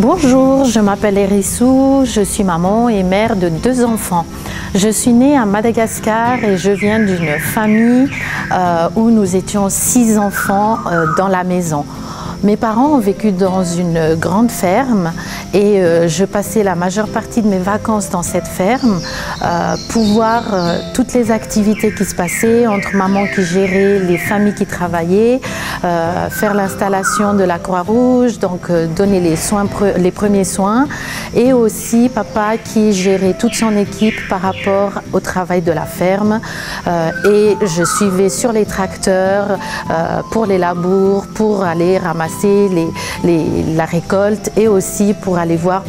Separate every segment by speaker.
Speaker 1: Bonjour, je m'appelle Hérissou, je suis maman et mère de 2 enfants. Je suis née à Madagascar et je viens d'une famille où nous étions 6 enfants dans la maison. Mes parents ont vécu dans une grande ferme et je passais la majeure partie de mes vacances dans cette ferme pour voir toutes les activités qui se passaient entre maman qui gérait les familles qui travaillaient, faire l'installation de la Croix-Rouge, donc donner les premiers soins, et aussi papa qui gérait toute son équipe par rapport au travail de la ferme, et je suivais sur les tracteurs pour les labours, pour aller ramasser la récolte, et aussi pour aller voir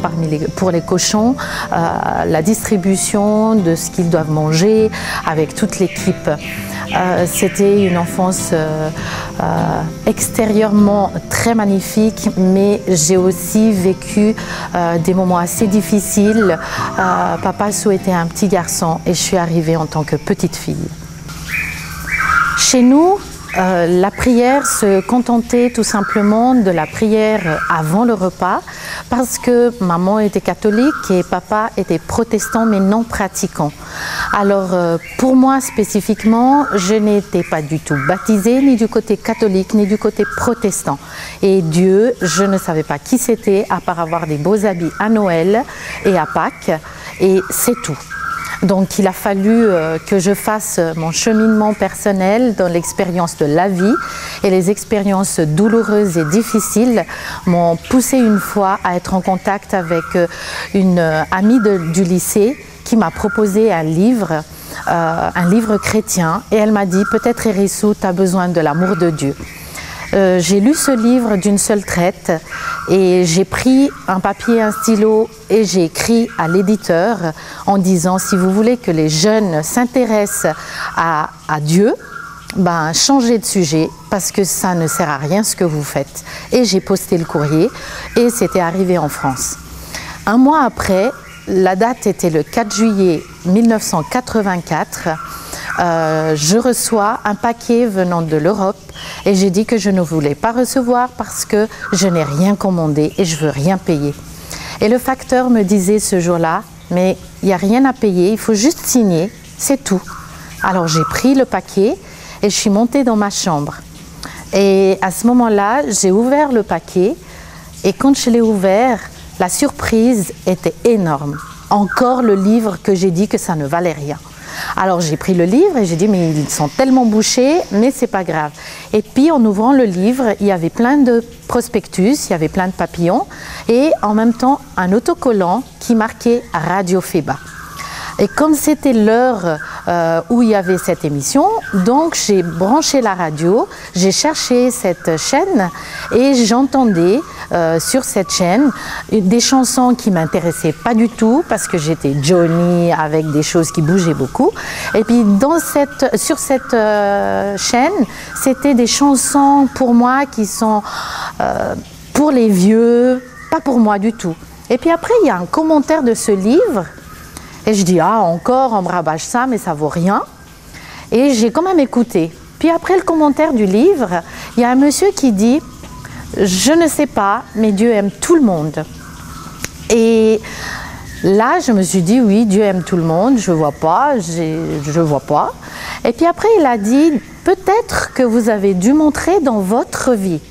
Speaker 1: pour les cochons la distribution de ce qu'ils doivent manger avec toute l'équipe. C'était une enfance extérieurement très magnifique, mais j'ai aussi vécu des moments assez difficiles. Papa souhaitait un petit garçon et je suis arrivée en tant que petite fille. Chez nous, la prière se contentait tout simplement de la prière avant le repas, parce que maman était catholique et papa était protestant mais non pratiquant. Alors pour moi spécifiquement, je n'étais pas du tout baptisée ni du côté catholique ni du côté protestant. Et Dieu, je ne savais pas qui c'était à part avoir des beaux habits à Noël et à Pâques, et c'est tout. Donc il a fallu que je fasse mon cheminement personnel dans l'expérience de la vie, et les expériences douloureuses et difficiles m'ont poussé une fois à être en contact avec une amie du lycée qui m'a proposé un livre chrétien, et elle m'a dit « Peut-être Hérissou, tu as besoin de l'amour de Dieu ». J'ai lu ce livre d'une seule traite et j'ai pris un papier, un stylo et j'ai écrit à l'éditeur en disant: si vous voulez que les jeunes s'intéressent à Dieu, ben changez de sujet parce que ça ne sert à rien ce que vous faites. Et j'ai posté le courrier et c'était arrivé en France. Un mois après, la date était le 4 juillet 1984, je reçois un paquet venant de l'Europe et j'ai dit que je ne voulais pas recevoir parce que je n'ai rien commandé et je veux rien payer. Et le facteur me disait ce jour-là: mais il n'y a rien à payer, il faut juste signer, c'est tout. Alors j'ai pris le paquet et je suis montée dans ma chambre. Et à ce moment-là, j'ai ouvert le paquet et quand je l'ai ouvert, la surprise était énorme. Encore le livre que j'ai dit que ça ne valait rien. Alors j'ai pris le livre et j'ai dit: mais ils sont tellement bouchés, mais c'est pas grave. Et puis en ouvrant le livre, il y avait plein de prospectus, il y avait plein de papillons et en même temps un autocollant qui marquait Radio Feba. Et comme c'était l'heure où il y avait cette émission, donc j'ai branché la radio, j'ai cherché cette chaîne et j'entendais sur cette chaîne des chansons qui ne m'intéressaient pas du tout parce que j'étais Johnny avec des choses qui bougeaient beaucoup. Et puis sur cette chaîne, c'était des chansons pour moi qui sont pour les vieux, pas pour moi du tout. Et puis après, il y a un commentaire de ce livre. Et je dis: ah, encore, on me rabâche ça, mais ça vaut rien. Et j'ai quand même écouté. Puis après le commentaire du livre, il y a un monsieur qui dit: je ne sais pas, mais Dieu aime tout le monde. Et là, je me suis dit: oui, Dieu aime tout le monde, je vois pas. Et puis après, il a dit: peut-être que vous avez dû montrer dans votre vie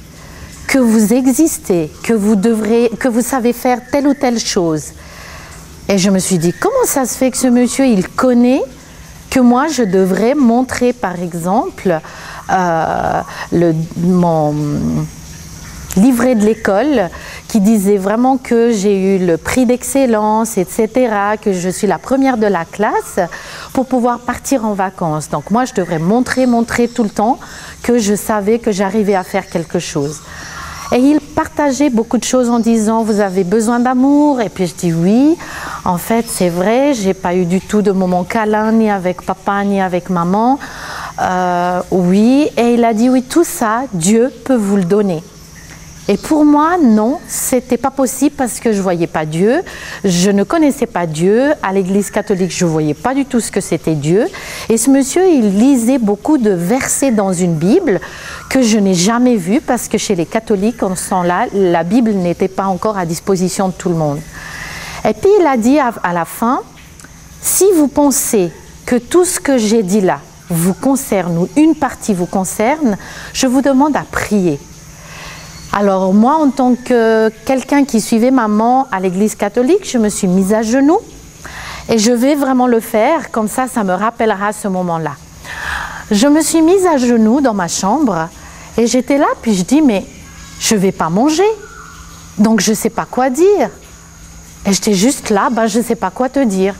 Speaker 1: que vous existez, que vous savez faire telle ou telle chose. Et je me suis dit: comment ça se fait que ce monsieur, il connaît que moi, je devrais montrer, par exemple, mon livret de l'école qui disait vraiment que j'ai eu le prix d'excellence, etc., que je suis la première de la classe pour pouvoir partir en vacances. Donc moi, je devrais montrer tout le temps que je savais que j'arrivais à faire quelque chose. Et il partageait beaucoup de choses en disant: vous avez besoin d'amour? Et puis je dis: oui, en fait c'est vrai, j'ai pas eu du tout de moment câlin ni avec papa ni avec maman. Oui, et il a dit: oui, tout ça, Dieu peut vous le donner. Et pour moi, non, c'était pas possible parce que je voyais pas Dieu, je ne connaissais pas Dieu. À l'église catholique, je voyais pas du tout ce que c'était Dieu. Et ce monsieur, il lisait beaucoup de versets dans une Bible que je n'ai jamais vu parce que chez les catholiques, en ce temps-là, la Bible n'était pas encore à disposition de tout le monde. Et puis il a dit à la fin, si vous pensez que tout ce que j'ai dit là vous concerne ou une partie vous concerne, je vous demande à prier. Alors moi, en tant que quelqu'un qui suivait maman à l'église catholique, je me suis mise à genoux et je vais vraiment le faire, comme ça me rappellera ce moment-là. Je me suis mise à genoux dans ma chambre et j'étais là, puis je dis, mais je ne vais pas manger, donc je ne sais pas quoi dire. Et j'étais juste là, je ne sais pas quoi te dire.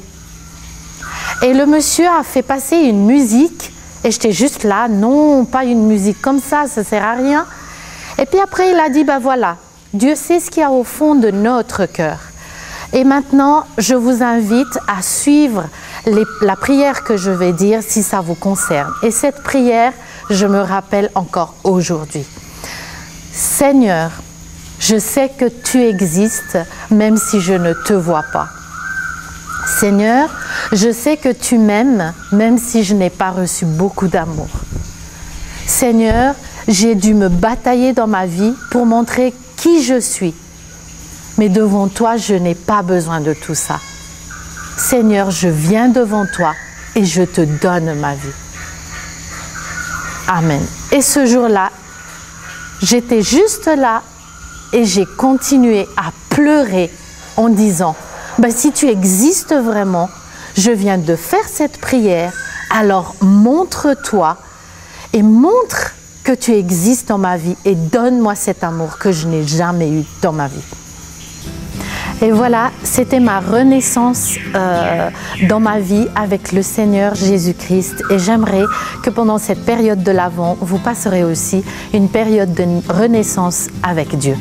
Speaker 1: Et le monsieur a fait passer une musique et j'étais juste là, non, pas une musique comme ça ne sert à rien. Et puis après, il a dit, voilà, Dieu sait ce qu'il y a au fond de notre cœur. Et maintenant, je vous invite à suivre la prière que je vais dire si ça vous concerne. Et cette prière, je me rappelle encore aujourd'hui. Seigneur, je sais que tu existes même si je ne te vois pas. Seigneur, je sais que tu m'aimes même si je n'ai pas reçu beaucoup d'amour. Seigneur, j'ai dû me batailler dans ma vie pour montrer qui je suis. Mais devant toi, je n'ai pas besoin de tout ça. Seigneur, je viens devant toi et je te donne ma vie. Amen. Et ce jour-là, j'étais juste là et j'ai continué à pleurer en disant, si tu existes vraiment, je viens de faire cette prière, alors montre-toi et montre que tu existes dans ma vie et donne-moi cet amour que je n'ai jamais eu dans ma vie. Et voilà, c'était ma renaissance dans ma vie avec le Seigneur Jésus-Christ. Et j'aimerais que pendant cette période de l'Avent, vous passerez aussi une période de renaissance avec Dieu.